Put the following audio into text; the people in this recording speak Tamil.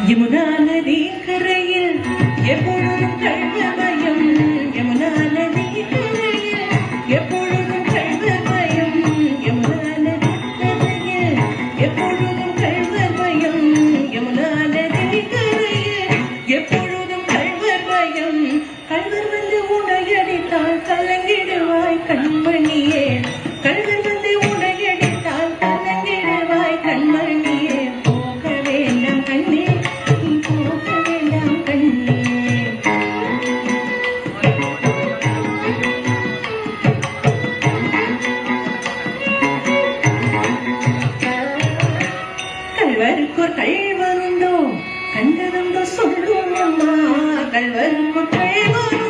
யமுனா நதி கரையில் எப்பொழுதும் கள்வர் பயம். யமுனா நதி கரையில் எப்பொழுதும் கள்வர் பயம். யமுனா நதி கரையில் எப்பொழுதும் கள்வர் பயம். யமுனா நதி கரையில் எப்பொழுதும் கள்வர் பயம். கள்வர் வந்து உடையடித்தால் கலங்கிடுவாய் கண்மணியே. கள்வர் வந்து உடையடித்தால் கலங்கிடுவாய் கண்மணியே. போக வேண்டாம் கண்ணே, போக வேண்டாம் கண்ணே. கள்வருக்கோர் கள்வருண்டோ கண்டதுண்டோ சொல்லும் அம்மா. கள்வருக்கோர் கள்வருண்டோ